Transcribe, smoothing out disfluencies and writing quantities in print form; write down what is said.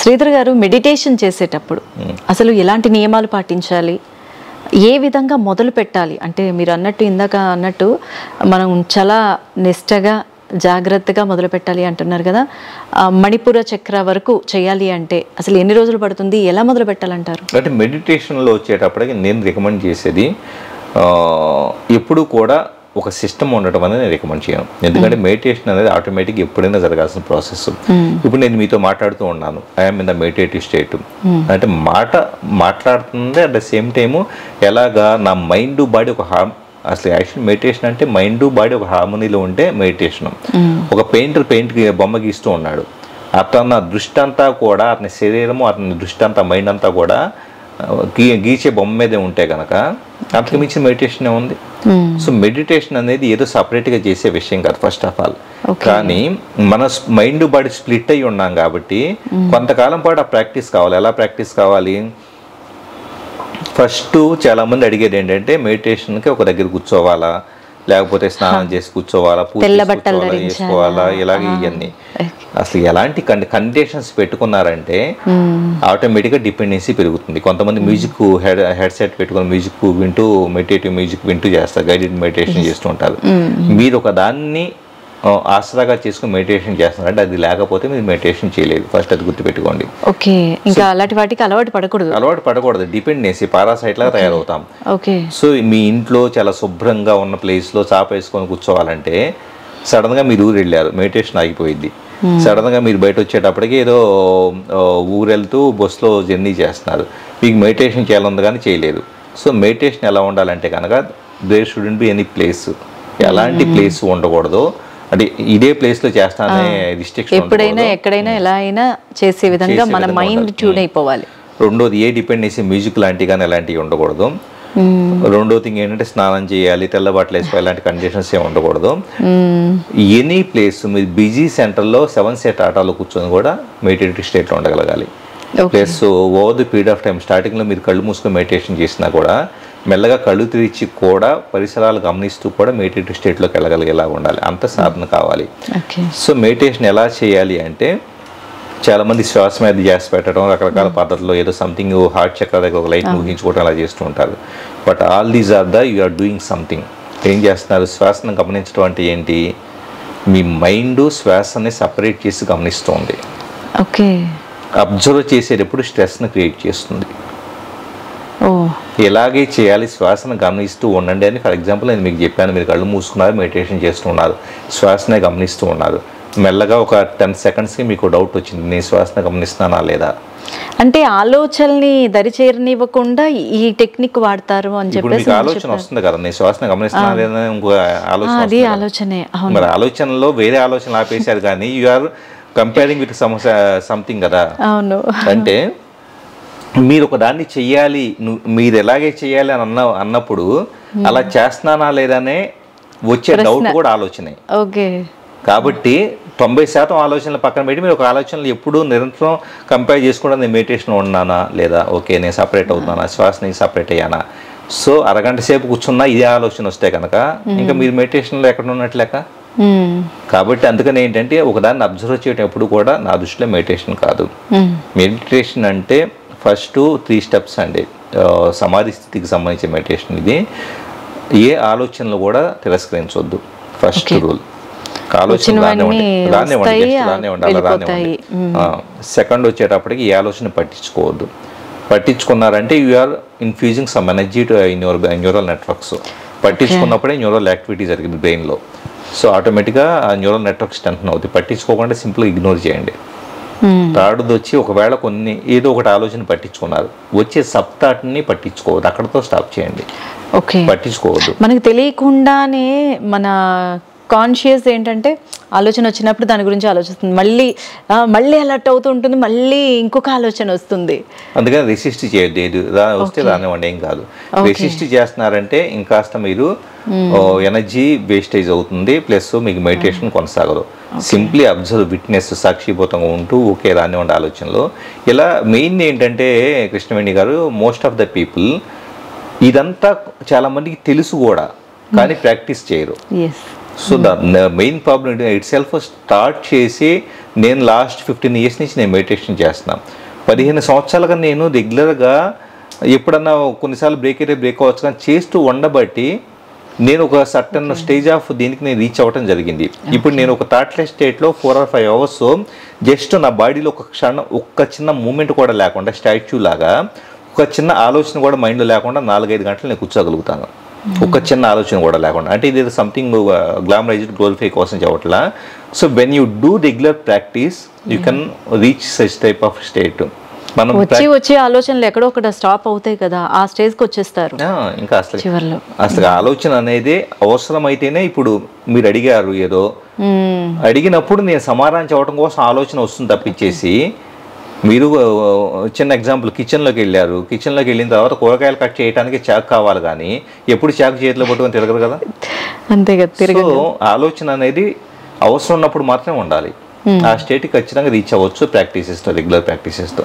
శ్రీధర్ గారు, మెడిటేషన్ చేసేటప్పుడు అసలు ఎలాంటి నియమాలు పాటించాలి, ఏ విధంగా మొదలు పెట్టాలి? అంటే మీరు అన్నట్టు, ఇందాక అన్నట్టు మనం చాలా నిష్టగా జాగ్రత్తగా మొదలు పెట్టాలి అంటున్నారు కదా. మణిపుర చక్ర వరకు చేయాలి అంటే అసలు ఎన్ని రోజులు పడుతుంది, ఎలా మొదలు పెట్టాలంటారు? అంటే మెడిటేషన్లో వచ్చేటప్పటికి నేను రికమెండ్ చేసేది ఎప్పుడు కూడా ఒక సిస్టమ్ ఉండటం అనేది నేను రికమెండ్ చేయను. ఎందుకంటే మెడిటేషన్ అనేది ఆటోమేటిక్గా ఎప్పుడైనా జరగాల్సిన ప్రాసెస్. ఇప్పుడు నేను మీతో మాట్లాడుతూ ఉన్నాను, I'm in the meditative state. అంటే మాట్లాడుతుంది అట్ ద సేమ్ టైము ఎలాగా నా మైండ్ బాడీ ఒక అసలు యాక్చువల్ మెడిటేషన్ అంటే మైండ్ బాడీ ఒక హార్మోనీలో ఉంటే మెడిటేషన్. ఒక పెయింటర్ బొమ్మ గీస్తూ ఉన్నాడు, అతని దృష్టి అంతా కూడా, అతని శరీరము, అతని దృష్టి అంతా, మైండ్ అంతా కూడా గీచే బొమ్మ మీదే ఉంటే కనుక అంతకు మించిన మెడిటేషన్ ఉంది. సో మెడిటేషన్ అనేది ఏదో సపరేట్గా చేసే విషయం కాదు ఫస్ట్ ఆఫ్ ఆల్. కానీ మన మైండ్ బాడీ స్ప్లిట్ అయ్యి ఉన్నాం కాబట్టి కొంతకాలం పాటు ఆ ప్రాక్టీస్ కావాలి. ఎలా ప్రాక్టీస్ కావాలి? ఫస్ట్ చాలామంది అడిగేది ఏంటంటే మెడిటేషన్కి ఒక దగ్గర కూర్చోవాలా, లేకపోతే స్నానం చేసి కూర్చోవాలా, పూజ చేసుకోవాలా, ఇలాగ ఇవన్నీ. అసలు ఎలాంటి కండిషన్స్ పెట్టుకున్నారంటే ఆటోమేటిక్గా డిపెండెన్సీ పెరుగుతుంది. కొంతమంది మ్యూజిక్ హెడ్సెట్ పెట్టుకుని మ్యూజిక్ వింటూ, మెడిటేటివ్ మ్యూజిక్ వింటూ చేస్తారు, గైడెడ్ మెడిటేషన్ చేస్తూ ఉంటారు. మీరు ఒక దాన్ని ఆసరాగా చేసుకుని మెడిటేషన్ చేస్తున్నారంటే అది లేకపోతే మీరు మెడిటేషన్ చేయలేదు. ఫస్ట్ అది గుర్తుపెట్టుకోండి. ఓకే, ఇంకా అలాంటి వాటికి అలవాటు పడకూడదు. డిపెండెన్సీ పారాసైట్ లాగా తయారవుతాం. సో మీ ఇంట్లో చాలా శుభ్రంగా ఉన్న ప్లేస్లో చాప వేసుకొని కూర్చోవాలంటే సడన్గా మీరు ఊరు వెళ్ళారు, మెడిటేషన్ ఆగిపోయింది. సడన్గా మీరు బయట వచ్చేటప్పటికి ఏదో ఊరు వెళ్తూ బస్సులో జర్నీ చేస్తున్నారు, మీకు మెడిటేషన్ చేయాలంది కానీ చేయలేదు. సో మెడిటేషన్ ఎలా ఉండాలంటే కనుక there shouldn't be any place, ఎలాంటి ప్లేస్ ఉండకూడదు. అంటే ఇదే ప్లేస్లో చేస్తానే రిస్ట్రిక్షన్, ఎప్పుడైనా ఎక్కడైనా ఎలా అయినా చేసే విధంగా మన మైండ్ ట్యూన్ అయిపోవాలి. రెండోది ఏ డిపెండెన్సీ మ్యూజిక్ లాంటివి కానీ అలాంటివి ఉండకూడదు. రెండో థింగ్ ఏంటంటే స్నానం చేయాలి, తెల్ల బట్టలు వేసుకోవాలి, ఇలాంటి కండిషన్స్ ఏమి ఉండకూడదు. ఎనీ ప్లేస్ మీరు బిజీ సెంటర్లో 7 సెట్ ఆటోలో కూర్చొని కూడా మెడిటేటివ్ స్టేట్లో ఉండగలగాలి. Plus over the period of time స్టార్టింగ్లో మీరు కళ్ళు మూసుకొని మెడిటేషన్ చేసినా కూడా మెల్లగా కళ్ళు తెరిచి కూడా పరిసరాలు గమనిస్తూ కూడా మెడిటేటివ్ స్టేట్లోకి వెళ్ళగలిగేలా ఉండాలి. అంత సాధన కావాలి. సో మెడిటేషన్ ఎలా చేయాలి అంటే చాలామంది శ్వాస మీద ధ్యాస పెట్టడం, రకరకాల పద్ధతుల్లో ఏదో సంథింగ్ హార్ట్ చక్ర దగ్గర ఒక లైట్ ఊహించుకోవడం అలా చేస్తూ ఉంటారు. But all these are you are doing something. ఏం చేస్తున్నారు? శ్వాసను గమనించడం అంటే ఏంటి? మీ మైండ్ శ్వాసని సపరేట్ చేసి గమనిస్తుంది. అబ్జర్వ్ చేసేటప్పుడు స్ట్రెస్ని క్రియేట్ చేస్తుంది. ఎలాగే చేయాలి, శ్వాసను గమనిస్తూ ఉండండి అని. ఫర్ ఎగ్జాంపుల్ నేను మీకు చెప్పాను, మీరు కళ్ళు మూసుకున్నారు, మెడిటేషన్ చేస్తూ ఉన్నారు, శ్వాసనే గమనిస్తూ ఉన్నారు. మెల్లగా ఒక 10 సెకండ్స్కి మీకు డౌట్ వచ్చింది, నేను శ్వాసను గమనిస్తున్నానా లేదా అంటే. ఆలోచనని దరిచేరనివ్వకుండా ఈ టెక్నిక్ వాడతారు అని చెప్పి మీకు ఆలోచన వస్తుంది కదా, నేను శ్వాసను గమనిస్తున్నా లేదా ఇంకో ఆలోచనే. మరి ఆలోచనలో వేరే ఆలోచనలు ఆపేశారు కానీ you are comparing with something కదా. అంటే మీరు ఒక దాన్ని చెయ్యాలి, మీరు ఎలాగే చేయాలి అని అన్నప్పుడు అలా చేస్తున్నానా లేదనే వచ్చే డౌట్ కూడా ఆలోచనే. కాబట్టి 90% ఆలోచనలు పక్కన పెట్టి మీరు ఒక ఆలోచనలు ఎప్పుడు నిరంతరం కంపేర్ చేసుకోవడం, నేను మెడిటేషన్ ఉన్నానా లేదా, ఓకే నేను సపరేట్ అవుతున్నానా, శ్వాస నుంచి సపరేట్ అయ్యానా. సో అరగంట సేపు కూర్చున్నా ఇదే ఆలోచన వస్తే కనుక ఇంకా మీరు మెడిటేషన్లో ఎక్కడ ఉన్నట్లేక. కాబట్టి అందుకని ఏంటంటే ఒకదాన్ని అబ్జర్వ్ చేయడం ఎప్పుడు కూడా నా దృష్టిలో మెడిటేషన్ కాదు. మెడిటేషన్ అంటే ఫస్ట్ 3 స్టెప్స్ అండి. సమాధి స్థితికి సంబంధించిన మెడిటేషన్ ఇది. ఏ ఆలోచనలు కూడా తిరస్కరించవద్దు, ఫస్ట్ రూల్. ఆలోచన రానే ఉండాలి. సెకండ్ వచ్చేటప్పటికి ఏ ఆలోచన పట్టించుకోవద్దు. పట్టించుకున్నారంటే you are infusing some energy to neural networks. పట్టించుకున్నప్పుడే న్యూరల్ యాక్టివిటీ జరిగింది బ్రెయిన్లో. సో ఆటోమేటిక్గా ఆ న్యూరల్ నెట్వర్క్స్ టెన్షన్ అవుతుంది. పట్టించుకోకుండా సింపుల్గా ఇగ్నోర్ చేయండి. థర్డ్ది వచ్చి ఒకవేళ ఏదో ఒకటి ఆలోచన పట్టించుకున్నారు, వచ్చే సబ్ థాట్ని పట్టించుకోవద్దు, అక్కడతో స్టాప్ చేయండి. పట్టించుకోవద్దు. మనకు తెలియకుండానే మన కాన్షియస్ ఏంటంటే ఆలోచన వచ్చినప్పుడు దాని గురించి ఆలోచిస్తుంది, మళ్ళీ అలర్ట్ అవుతూ ఉంటుంది, మళ్ళీ ఇంకొక ఆలోచన వస్తుంది. అందుకని రెసిస్ట్ చేయొద్దు. ఏది వస్తే రానివ్వండి, ఏం కాదు. రెసిస్ట్ చేస్తున్నారంటే ఇంకాస్త మీరు ఎనర్జీ వేస్టేజ్ అవుతుంది, ప్లస్ మీకు మెడిటేషన్ కొనసాగదు. సింప్లీ అబ్జర్వ్, విట్నెస్, సాక్షిభూతంగా ఉంటూ ఓకే రానివ్వండి ఆలోచనలు. ఇలా మెయిన్ ఏంటంటే కృష్ణవేణి గారు, మోస్ట్ ఆఫ్ ద పీపుల్ ఇదంతా చాలామందికి తెలుసు కూడా కానీ ప్రాక్టీస్ చేయరు. So the main problem it self start చేసి నేను లాస్ట్ 15 years నుంచి నేను మెడిటేషన్ చేస్తున్నాను. 15 సంవత్సరాలుగా నేను రెగ్యులర్గా ఎప్పుడన్నా కొన్నిసార్లు బ్రేక్ అయితే బ్రేక్ అవ్వచ్చు, కానీ చేస్తూ ఉండబట్టి నేను ఒక సర్టన్ స్టేజ్ ఆఫ్ దీనికి నేను రీచ్ అవ్వడం జరిగింది. ఇప్పుడు నేను ఒక థాట్లెస్ స్టేట్లో 4 or 5 hours జస్ట్ నా బాడీలో ఒక క్షణం ఒక్క చిన్న మూమెంట్ కూడా లేకుండా స్టాచ్యూ లాగా ఒక చిన్న ఆలోచన కూడా మైండ్లో లేకుండా 4-5 గంటలు నేను కూర్చోగలుగుతాను. ఒక చిన్న ఆలోచన కూడా లేకుండా. అంటే ఇది సంథింగ్ గ్లామరైజ్డ్ గ్లోరిఫై కోసం చెప్పట్లా. So when you do regular practice you can reach such type of state. మనం వచ్చే ఆలోచనలు ఎక్కడో ఒకటి స్టాప్ అవుతాయి కదా, ఆ స్టేజ్కి వచ్చేస్తారు. ఇంకా అసలు ఆలోచన అనేది అవసరమైతేనే, ఇప్పుడు మీరు అడిగారు ఏదో, అడిగినప్పుడు నేను సమాధానం చెప్పడం కోసం ఆలోచన వస్తుంది తప్పించేసి, మీరు చిన్న ఎగ్జాంపుల్ కిచెన్లోకి వెళ్ళారు, కిచెన్లోకి వెళ్ళిన తర్వాత కూరగాయలు కట్ చేయడానికి చాకు కావాలి, కానీ ఎప్పుడు చాకు చేతిలో పట్టుకొని తిరగరు కదా. అంతే కదా. సో ఆలోచన అనేది అవసరం ఉన్నప్పుడు మాత్రమే ఉండాలి. ఆ స్టేట్కి ఖచ్చితంగా రీచ్ అవ్వచ్చు ప్రాక్టీసెస్తో, రెగ్యులర్ ప్రాక్టీసెస్తో.